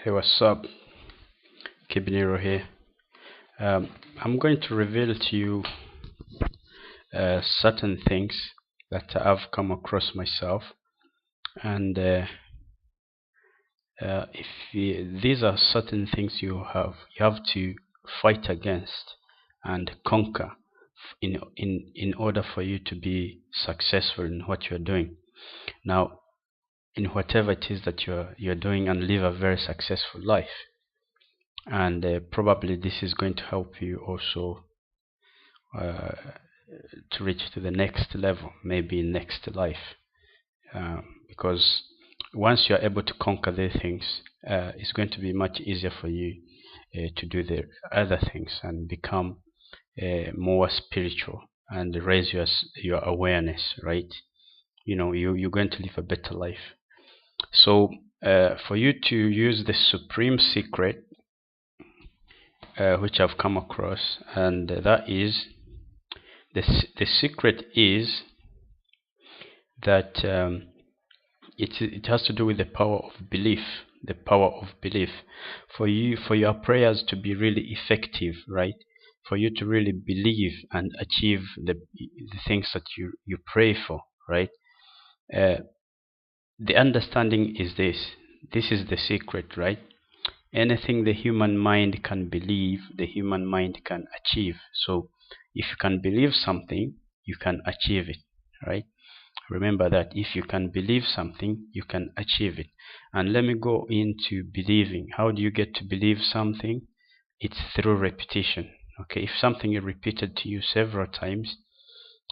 Hey, what's up? Kibniro here. I'm going to reveal to you certain things that I've come across myself, and these are certain things you have to fight against and conquer in order for you to be successful in what you're doing. Now, in whatever it is that you're doing, and live a very successful life. And probably this is going to help you also uh, to reach to the next level, maybe next life. Because once you're able to conquer these things, it's going to be much easier for you to do the other things and become more spiritual and raise your awareness, right? You're going to live a better life. So for you to use the supreme secret, which I've come across, and that is the secret is that it has to do with the power of belief. The power of belief for your prayers to be really effective, right? For you to really believe and achieve the things that you pray for, right? uh, the understanding is this is the secret, right? Anything the human mind can believe, the human mind can achieve. So if you can believe something, you can achieve it, right? Remember that if you can believe something, you can achieve it. And let me go into believing. How do you get to believe something? It's through repetition. Okay, if something is repeated to you several times,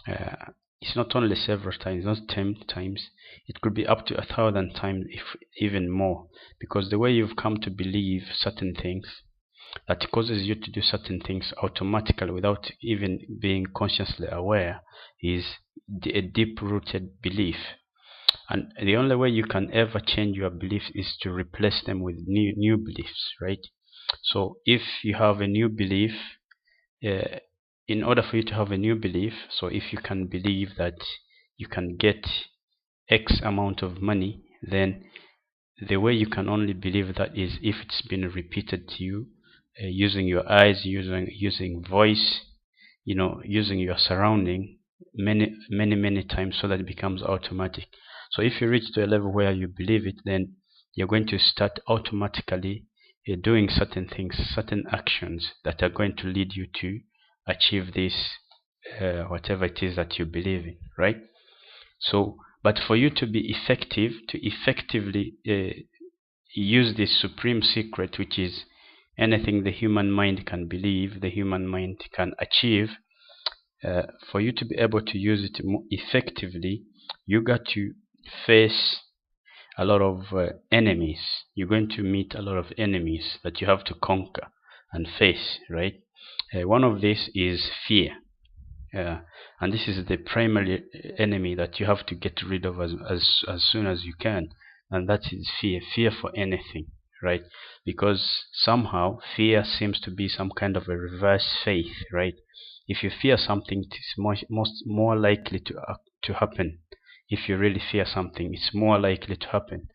uh, it's not only several times, not 10 times, it could be up to 1,000 times, if even more, because the way you've come to believe certain things, that causes you to do certain things automatically without even being consciously aware, is a deep rooted belief. And the only way you can ever change your beliefs is to replace them with new beliefs, right? So if you have a new belief, uh, in order for you to have a new belief, so if you can believe that you can get X amount of money, then the way you can only believe that is if it's been repeated to you, using your eyes, using voice, using your surrounding many times, so that it becomes automatic. So if you reach to a level where you believe it, then you're going to start automatically doing certain things, certain actions that are going to lead you to achieve this, whatever it is that you believe in, right? So but for you to be effective, to effectively use this supreme secret, which is anything the human mind can believe, the human mind can achieve, for you to be able to use it more effectively, you got to face a lot of enemies. You're going to meet a lot of enemies that you have to conquer and face, right? One of these is fear. And this is the primary enemy that you have to get rid of as soon as you can, and that is fear for anything, right? Because somehow fear seems to be some kind of a reverse faith, right? If you fear something, it's more likely to happen. If you really fear something, it's more likely to happen.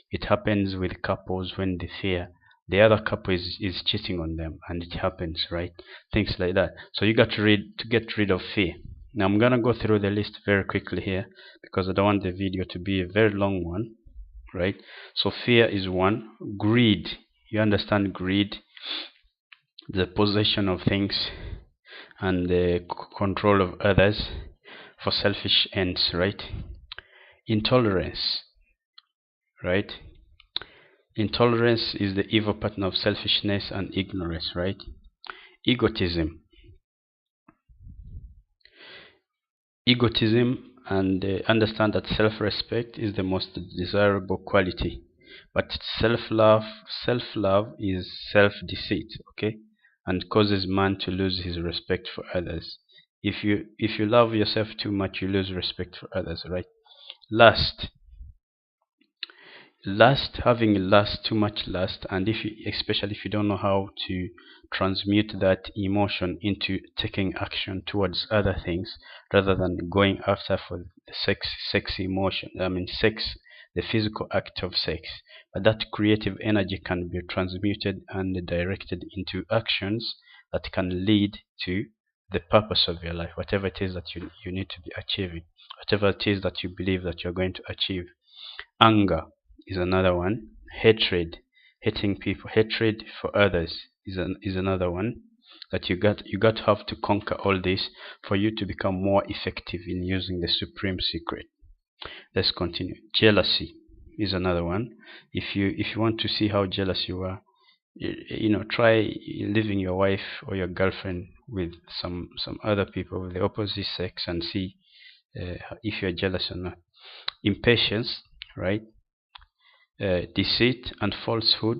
It happens with couples when they fear the other couple is cheating on them, and it happens, right? Things like that. So you got to get rid of fear. Now I'm gonna go through the list very quickly here, because I don't want the video to be a very long one, right? So fear is one. Greed, you understand greed, the possession of things and the control of others for selfish ends, right? Intolerance, right? Intolerance is the evil pattern of selfishness and ignorance, right? Egotism. And understand that self-respect is the most desirable quality, but self-love is self-deceit, okay, and causes man to lose his respect for others. If you love yourself too much, you lose respect for others, right? Lust. Having lust, too much lust, and especially if you don't know how to transmute that emotion into taking action towards other things, rather than going after for the sex emotion, I mean sex, the physical act of sex, but that creative energy can be transmuted and directed into actions that can lead to the purpose of your life, whatever it is that you need to be achieving, whatever it is that you believe that you're going to achieve. Anger is another one. Hatred, hating people, hatred for others is another one. That you got to have to conquer all this for you to become more effective in using the supreme secret. Let's continue. Jealousy is another one. If you want to see how jealous you are, try leaving your wife or your girlfriend with some other people with the opposite sex and see if you're jealous or not. Impatience, right? Deceit and falsehood,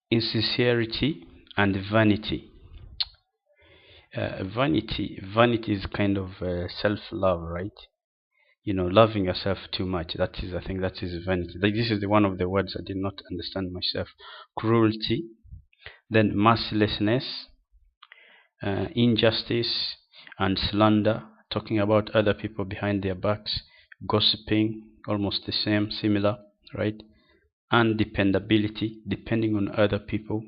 insincerity and vanity. Vanity is kind of self-love, right? Loving yourself too much. That is, I think, that is vanity. Like, this is one of the words I did not understand myself. Cruelty, then mercilessness, injustice and slander, talking about other people behind their backs, gossiping, almost the same, similar, right? And dependability, depending on other people,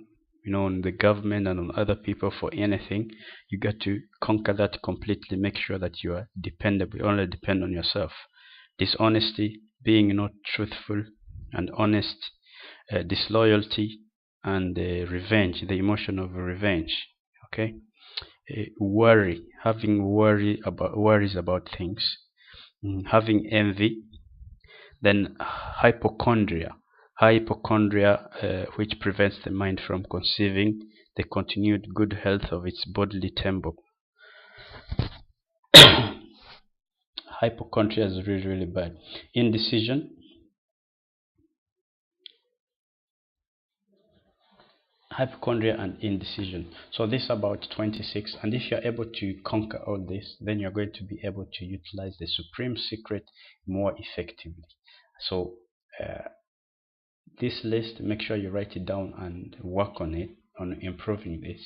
on the government and on other people for anything. You got to conquer that completely. Make sure that you are dependable. You only depend on yourself. Dishonesty, being not truthful and honest, disloyalty, and revenge, the emotion of revenge. Okay. Worry, having worries about things. Having envy. Then hypochondria, which prevents the mind from conceiving the continued good health of its bodily temple. Hypochondria is really, really bad. Indecision. Hypochondria and indecision. So this is about 26, and if you're able to conquer all this, then you're going to be able to utilize the supreme secret more effectively. So this list, make sure you write it down and work on it, on improving this.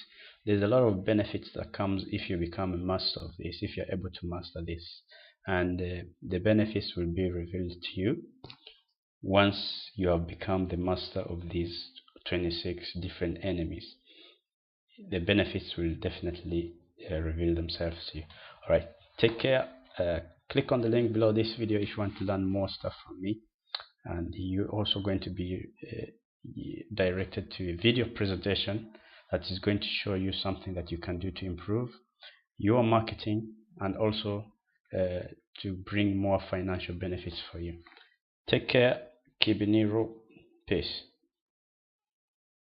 There's a lot of benefits that comes if you become a master of this, if you're able to master this, and the benefits will be revealed to you once you have become the master of these 26 different enemies. The benefits will definitely reveal themselves to you. All right, take care. Click on the link below this video if you want to learn more stuff from me, and you're also going to be directed to a video presentation that is going to show you something that you can do to improve your marketing and also to bring more financial benefits for you. Take care. Kibiniro. Peace.